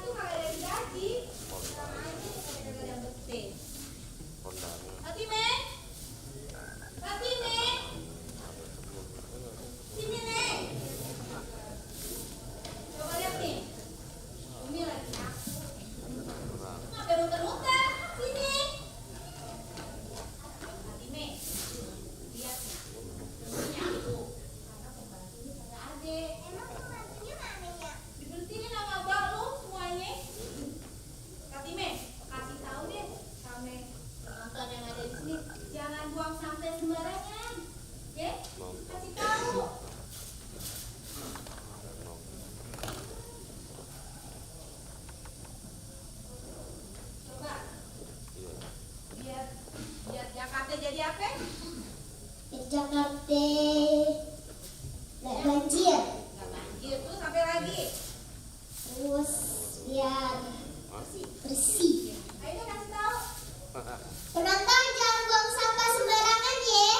tuh kagak ada yang gaji. Sama aja kagak ada yang betul. Fatime, Fatime, sini nih. Coba lihat nih, Umi lagi ngapain muter-muter? Sini. Fatime, lihat nih. Ini aku. Karena pembantunya kagak ada. Emang pembantunya mana ya? Dibersihin sama abang lu semuanya. Fatime, kasih tahu deh sama penonton yang ada di sini, jangan buang sampah sembarangan. Oke? Kasih tahu. Coba. Biar Jakarta jadi apa? Jakarta nggak banjir, Nggak banjir tuh sampai lagi. terus biar bersih. Ayo kasih tahu. Penonton jangan buang sampah sembarangan ya.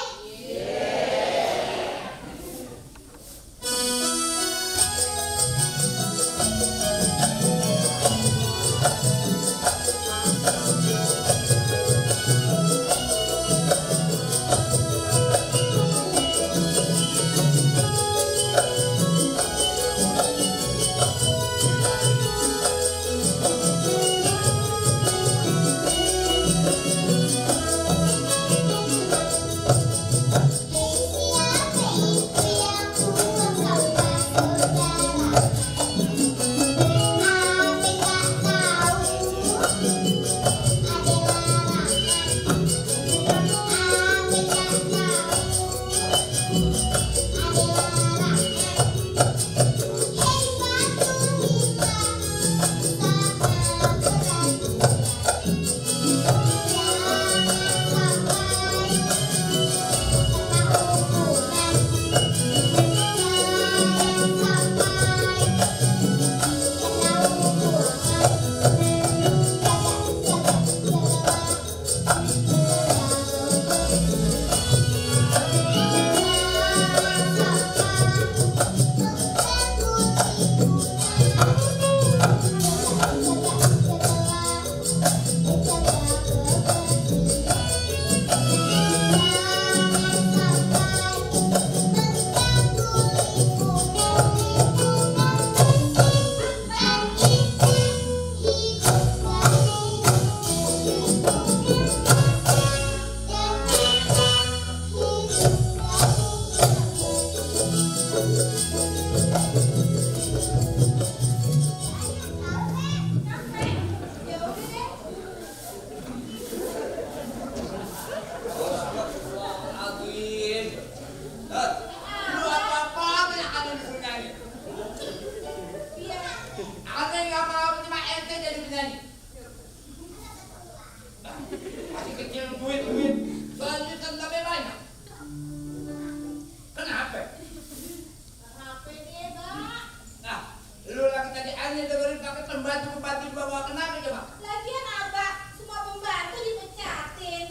Lagian abah, semua pembantu dipecatin.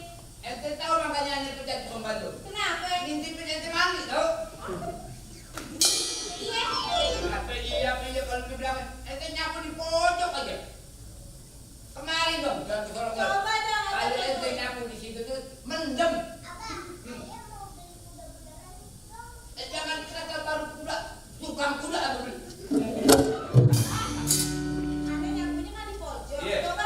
Kenapa? Kemarin dong, jangan disorong. Coba dong. Kalau ente nyapu di situ tuh mendem. Jangan kata baru kuda, tukang kuda apa beli. Aneh nyapunya nggak di pojok. Iya. Coba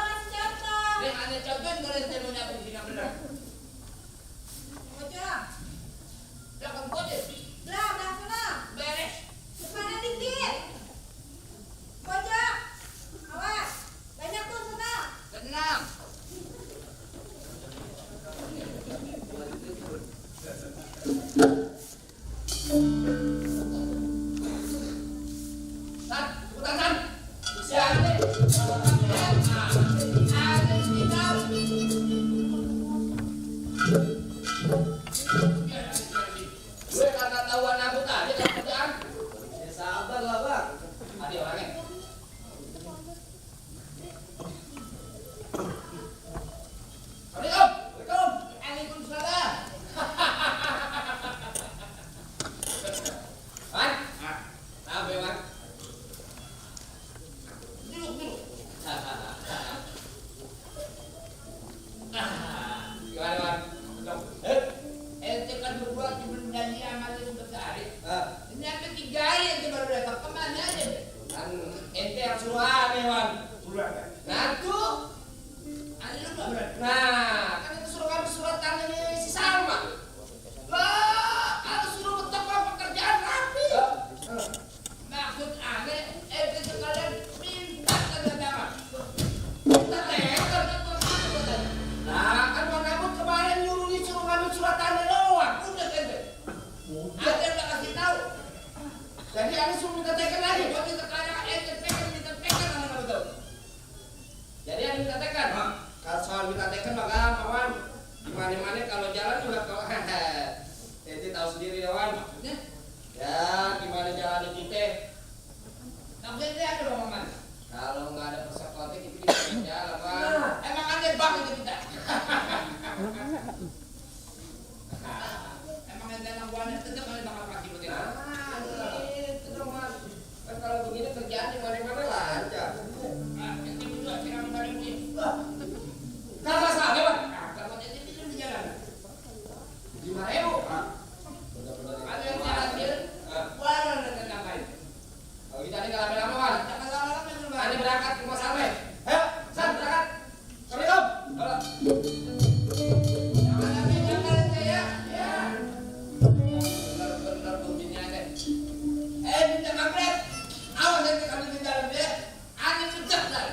yang suruh aneh, Wan. Nah, tuh. Nah, kan itu suruh ngambil surat tanahnya si Salma. Lah, aku suruh betok pekerjaan rapi. Maksud aneh, itu kalian minta tanda tangan. Minta tekan. Nah, kan Bang Abud kemarin nyuruh disuruh ngambil surat tanah doang. Udah ente. Ada udah kasih tahu. Jadi aneh suruh minta tekan lagi. Buat minta kayak ente minta tekan aneh betul. Jadi aneh minta tekan. Kalau soal minta tekan mah gampang, Wan. Dimana-mana kalau jalan juga kok ente tahu sendiri ya, Wan. Maksudnya? Ya, gimana jalan kita? Maksudnya ente ada dong, Man. Kalau nggak ada persekutuan kita bisa jalan, Wan. Emang ada bang itu kita. Emang ente anak buahnya tetap ada bakal pasti betul. Itu dong, Man. Kan kalau begini kerjaan di mana-mana lancar. Ente juga kira balik ini. Kalau masalah, Wan. Kalau ente itu di jalan. 5.000. Ada yang jalan dia. Warna dan ngapain? Kalau kita ini nggak lama-lama, Wan. Jangan lama-lama dulu, Wan. Ini berangkat ke Mas Salme. Ayo, San, berangkat. Assalamualaikum. Jangan sampai jangan saya. Ya. Benar-benar begini aja. Minta kampret. Awas nanti kami di dalam dia. Ani pecah dah.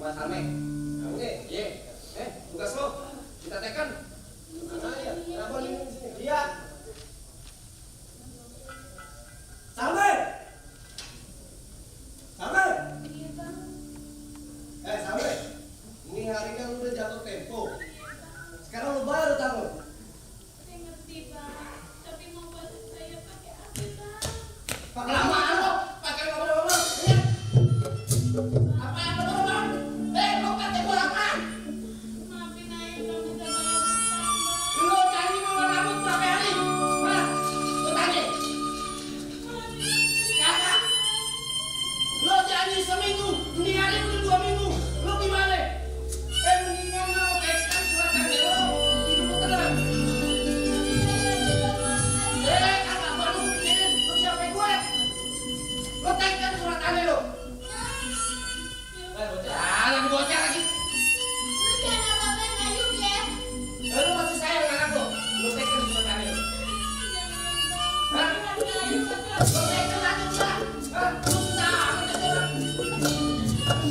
Salme. Oke, ye. Tugas lo. Kita tekan. Mana ya? Kenapa lindung di sini? Lihat. Sampai. Sampai. Iya bang. Sampai. Ini hari kan udah jatuh tempo. Sekarang lu bayar utang lu. Saya ngerti bang. Tapi mau bantu saya pakai apa bang? Pakai Kelamaan lo, pakai ngomong-ngomong. Lihat. Apa yang lo ngomong? Lo kata gue apaan? Maafin ayah belum bisa bayar utang bang. Lo janji mau rambut berapa hari? Hah? Lo tanya. Kata. Lo janji seminggu, ini hari udah 2 minggu. Lo gimana? Mendingan lo tekan surat tanah lo, hidup lo tenang. Kagak baru pikirin, lo siapa gue? Lo tekan surat tanah lo. Jangan bocah lagi. Lu jangan apa-apain Ayub ya. Lo masih sayang anak lo. Lo tekan surat tanah lo. Hah? Lo tekan aja udah. Hah? Lo susah amat jadi orang.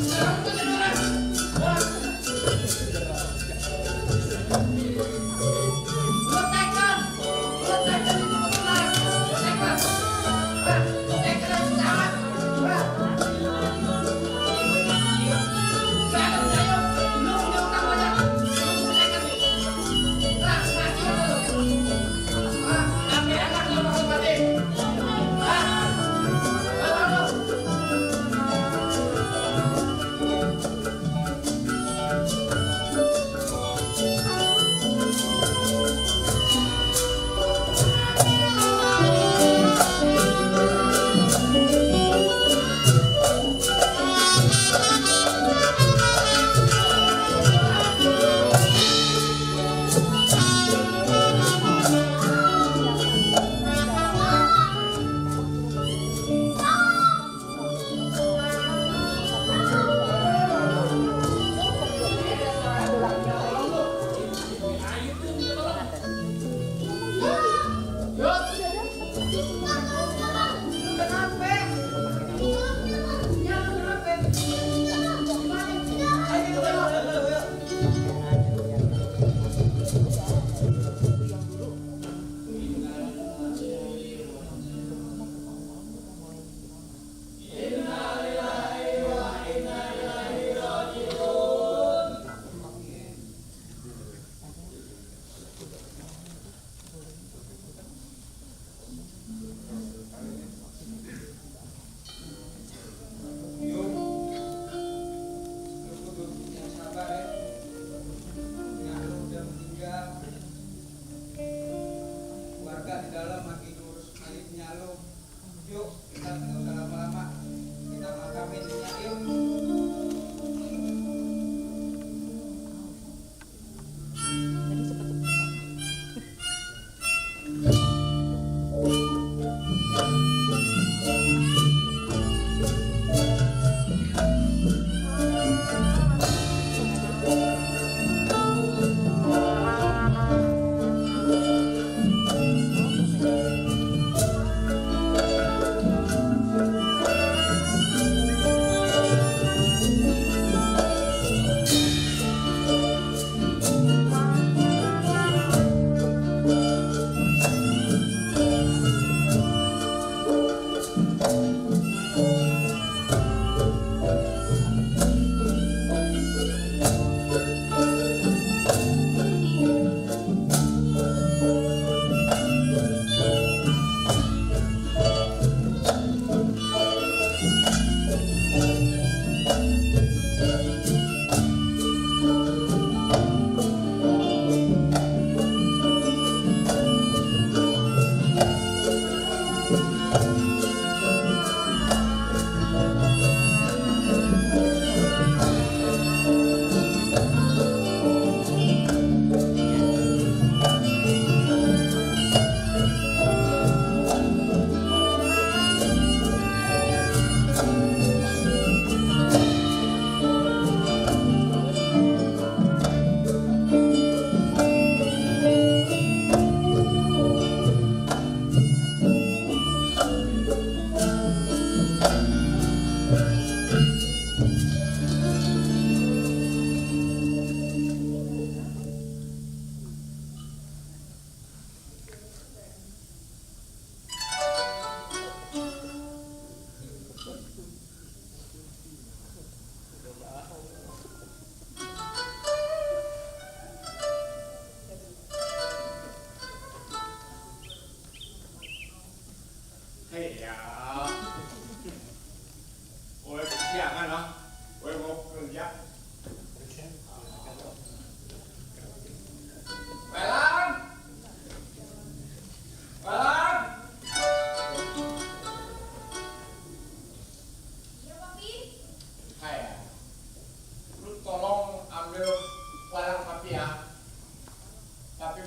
Sekarang lo jadi orang. Hah? Lo tekan. Lo tekan itu mau tenang. Lo tekan. Hah? Lo tekan aja susah amat. Hah? Jangan ayo. Lo punya utang banyak. Lo tekan nih. Hah? Mati lo. Hah? Sampai anak lo langsung mati. Hah? Bawa lo.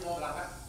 mau berangkat.